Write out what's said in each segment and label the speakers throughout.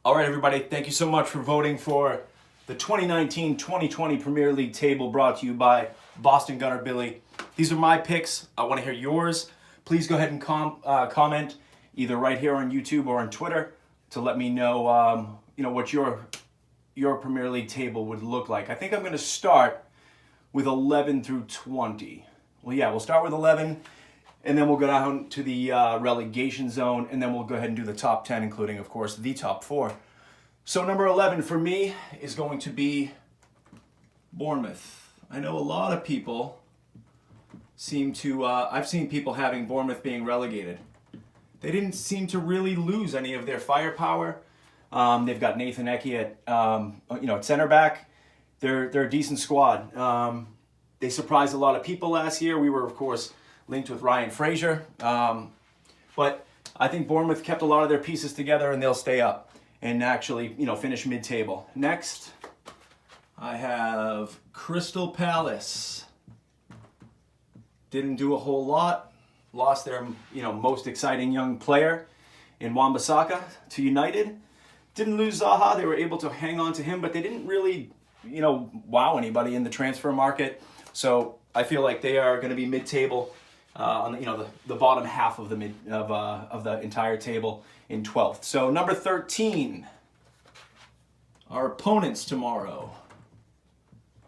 Speaker 1: All right, everybody, thank you so much for voting for the 2019-2020 Premier League table brought to you by Boston Gunner Billy. These are my picks. I want to hear yours. Please go ahead and comment either right here on YouTube or on Twitter to let me know, what your Premier League table would look like. I think I'm going to start with 11 through 20. Well, yeah, we'll start with 11, and then we'll go down to the relegation zone, and then we'll go ahead and do the top 10, including, of course, the top 4. So number 11 for me is going to be Bournemouth. I know a lot of people seem to, I've seen people having Bournemouth being relegated. They didn't seem to really lose any of their firepower. They've got Nathan Eke at, at center back. They're a decent squad. They surprised a lot of people last year. We were, of course, linked with Ryan Fraser. But I think Bournemouth kept a lot of their pieces together, and they'll stay up and actually, finish mid-table. Next, I have Crystal Palace. Didn't do a whole lot. Lost their, most exciting young player in Wan-Bissaka to United. Didn't lose Zaha. They were able to hang on to him, but they didn't really, wow anybody in the transfer market. So I feel like they are going to be mid-table, on the bottom half of the entire table in 12th. So number 13, our opponents tomorrow,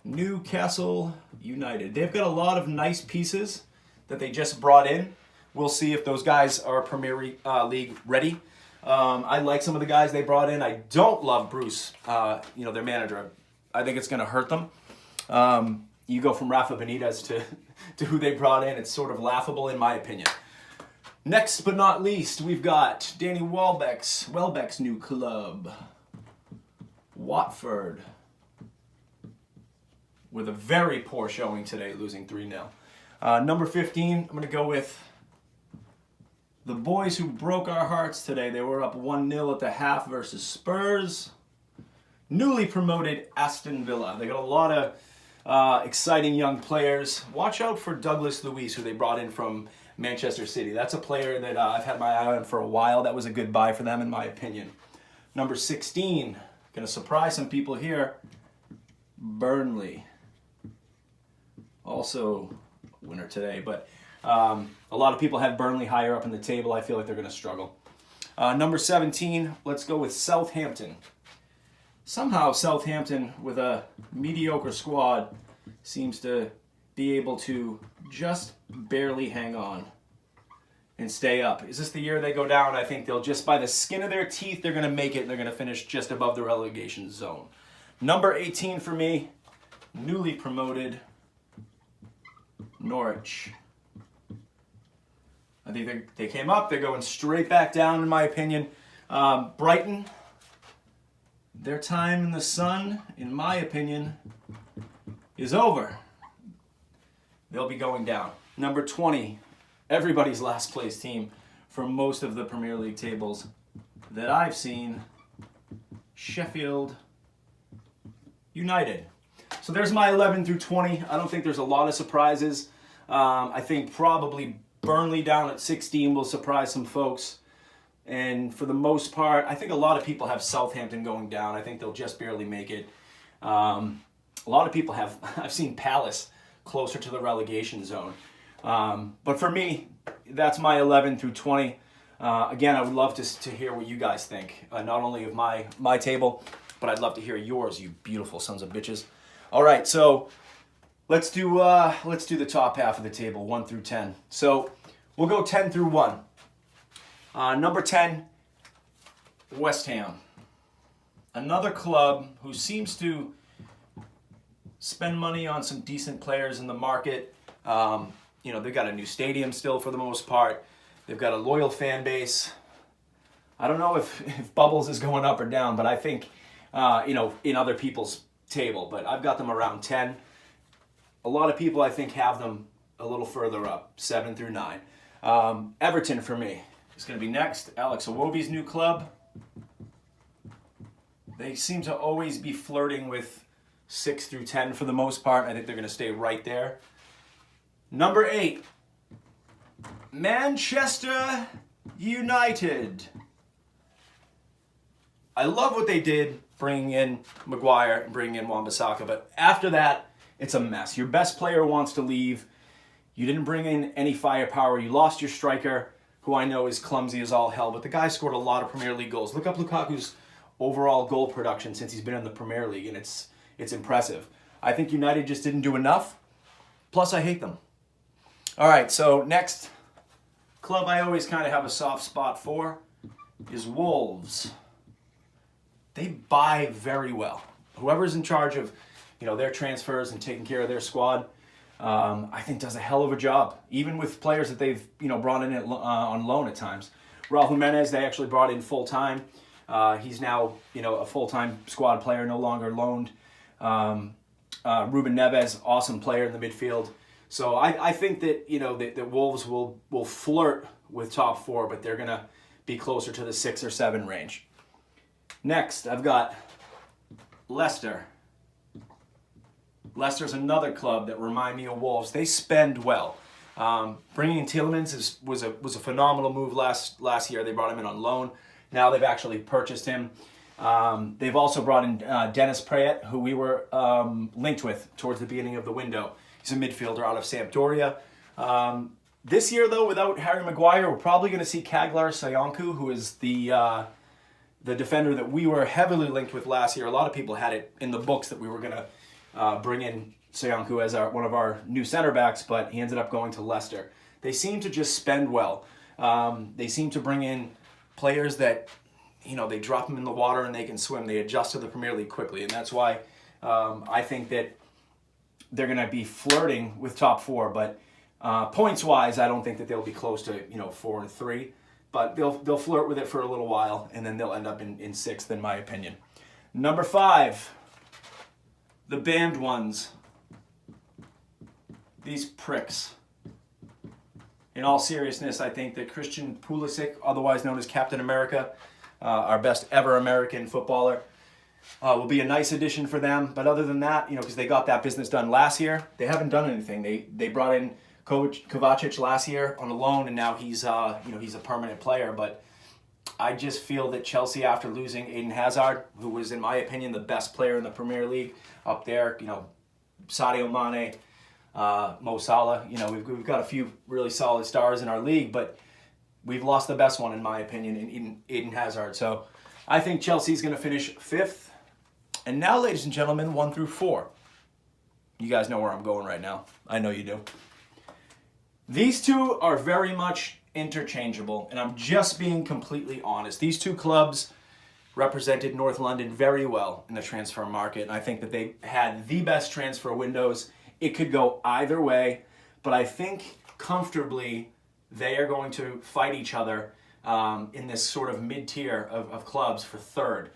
Speaker 1: Newcastle United. They've got a lot of nice pieces that they just brought in. We'll see if those guys are Premier League ready. I like some of the guys they brought in. I don't love Bruce, their manager. I think it's going to hurt them. You go from Rafa Benitez to who they brought in. It's sort of laughable in my opinion. Next but not least, we've got Danny Welbeck's new club, Watford, with a very poor showing today, losing 3-0. Number 15, I'm going to go with the boys who broke our hearts today. They were up 1-0 at the half versus Spurs. Newly promoted Aston Villa. They got a lot of exciting young players. Watch out for Douglas Luiz, who they brought in from Manchester City. That's a player that I've had my eye on for a while. That was a good buy for them, in my opinion. Number 16, going to surprise some people here, Burnley. Also winner today, but a lot of people have Burnley higher up in the table. I feel like they're going to struggle. Number 17, let's go with Southampton. Somehow Southampton, with a mediocre squad, seems to be able to just barely hang on and stay up. Is this the year they go down? I think they'll just, by the skin of their teeth, they're going to make it, and they're going to finish just above the relegation zone. Number 18 for me, newly promoted Norwich. I think they came up. They're going straight back down, in my opinion. Brighton, their time in the sun, in my opinion, is over. They'll be going down. Number 20, everybody's last place team for most of the Premier League tables that I've seen, Sheffield United. So there's my 11 through 20. I don't think there's a lot of surprises. I think probably Burnley down at 16 will surprise some folks. And for the most part, I think a lot of people have Southampton going down. I think they'll just barely make it. A lot of people have, I've seen Palace closer to the relegation zone. But for me, that's my 11 through 20. Again, I would love to hear what you guys think, not only of my table, but I'd love to hear yours, you beautiful sons of bitches. All right, so let's do the top half of the table, 1 through 10. So we'll go 10 through 1. Number 10, West Ham. Another club who seems to spend money on some decent players in the market. They've got a new stadium still for the most part. They've got a loyal fan base. I don't know if Bubbles is going up or down, but I think, in other people's table. But I've got them around 10. A lot of people, I think, have them a little further up, 7 through 9. Everton for me is going to be next. Alex Iwobi's new club. They seem to always be flirting with 6 through 10 for the most part. I think they're going to stay right there. Number 8, Manchester United. I love what they did bringing in Maguire and bringing in Wan-Bissaka, but after that, it's a mess. Your best player wants to leave. You didn't bring in any firepower. You lost your striker, who I know is clumsy as all hell, but the guy scored a lot of Premier League goals. Look up Lukaku's overall goal production since he's been in the Premier League, and it's impressive. I think United just didn't do enough. Plus, I hate them. All right, so next club I always kind of have a soft spot for is Wolves. They buy very well. Whoever's in charge of, their transfers and taking care of their squad, I think does a hell of a job. Even with players that they've, brought in on loan at times. Raul Jimenez, they actually brought in full time. He's now, a full-time squad player, no longer loaned. Ruben Neves, awesome player in the midfield. So I think that, that Wolves will flirt with top 4, but they're going to be closer to the 6 or 7 range. Next, I've got Leicester. Leicester's another club that remind me of Wolves. They spend well. Bringing in Tielemans was a phenomenal move last year. They brought him in on loan. Now they've actually purchased him. They've also brought in Dennis Praet, who we were linked with towards the beginning of the window. He's a midfielder out of Sampdoria. This year, though, without Harry Maguire, we're probably going to see Kaglar Soyuncu, who is the defender that we were heavily linked with last year. A lot of people had it in the books that we were going to bring in Soyuncu as one of our new center backs, but he ended up going to Leicester. They seem to just spend well. They seem to bring in players that, they drop them in the water and they can swim. They adjust to the Premier League quickly, and that's why I think that they're going to be flirting with top 4. But points-wise, I don't think that they'll be close to 4 and 3. But they'll flirt with it for a little while, and then they'll end up in 6th, in my opinion. Number 5, the banned ones. These pricks. In all seriousness, I think that Christian Pulisic, otherwise known as Captain America, our best ever American footballer, will be a nice addition for them. But other than that, because they got that business done last year, they haven't done anything. They brought in Kovacic last year on a loan, and now he's a permanent player. But I just feel that Chelsea, after losing Eden Hazard, who was, in my opinion, the best player in the Premier League, up there, Sadio Mane, Mo Salah, we've got a few really solid stars in our league, but we've lost the best one, in my opinion, in Eden Hazard. So I think Chelsea's going to finish 5th. And now, ladies and gentlemen, 1 through 4. You guys know where I'm going right now. I know you do. These two are very much interchangeable, and I'm just being completely honest. These two clubs represented North London very well in the transfer market, and I think that they had the best transfer windows. It could go either way, but I think comfortably they are going to fight each other in this sort of mid-tier of clubs for 3rd.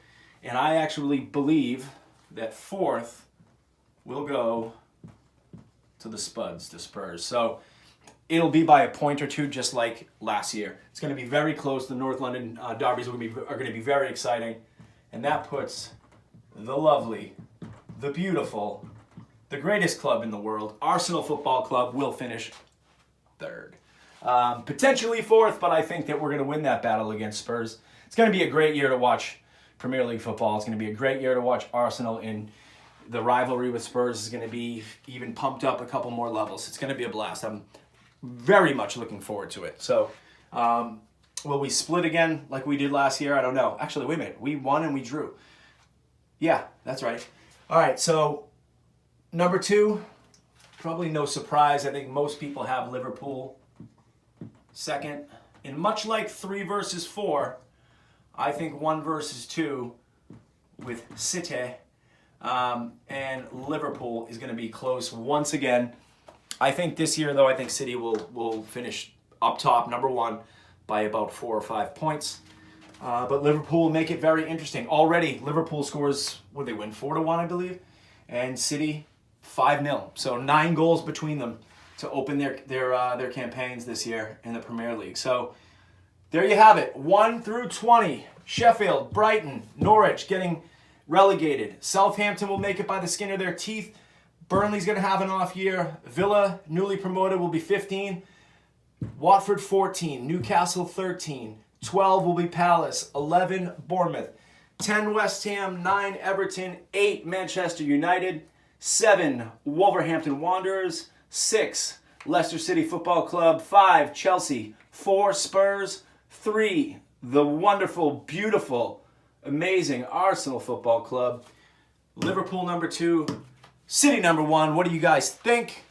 Speaker 1: And I actually believe that 4th will go to the Spuds, to Spurs. So it'll be by a point or two, just like last year. It's going to be very close. The North London derbies are going to be very exciting. And that puts the lovely, the beautiful, the greatest club in the world, Arsenal Football Club, will finish 3rd. Potentially 4th, but I think that we're going to win that battle against Spurs. It's going to be a great year to watch Premier League football. It's going to be a great year to watch Arsenal, and the rivalry with Spurs is going to be even pumped up a couple more levels. It's going to be a blast. I'm very much looking forward to it. So, will we split again like we did last year? I don't know. Actually, wait a minute. We won and we drew. Yeah, that's right. All right, so number 2, probably no surprise. I think most people have Liverpool 2nd. And much like 3 versus 4, I think 1 versus 2 with City and Liverpool is going to be close once again. I think this year, though, I think City will finish up top, number 1, by about 4 or 5 points. But Liverpool will make it very interesting. Already, Liverpool scores, what they win, 4-1, I believe, and City 5-0. So 9 goals between them to open their campaigns this year in the Premier League. So there you have it. 1 through 20. Sheffield, Brighton, Norwich getting relegated. Southampton will make it by the skin of their teeth. Burnley's going to have an off year. Villa, newly promoted, will be 15. Watford 14. Newcastle 13. 12 will be Palace. 11 Bournemouth. 10 West Ham, 9 Everton, 8 Manchester United, 7 Wolverhampton Wanderers, 6 Leicester City Football Club, 5 Chelsea, 4 Spurs, 3 the wonderful, beautiful, amazing Arsenal Football Club, Liverpool number 2, City number 1. What do you guys think?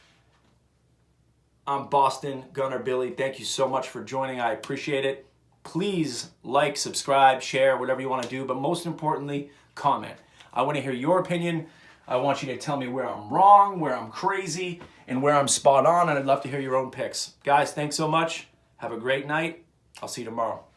Speaker 1: I'm Boston Gunner Billy. Thank you so much for joining. I appreciate it. Please like, subscribe, share, whatever you want to do, but most importantly, comment. I want to hear your opinion. I want you to tell me where I'm wrong, where I'm crazy, and where I'm spot on, and I'd love to hear your own picks. Guys, thanks so much. Have a great night. I'll see you tomorrow.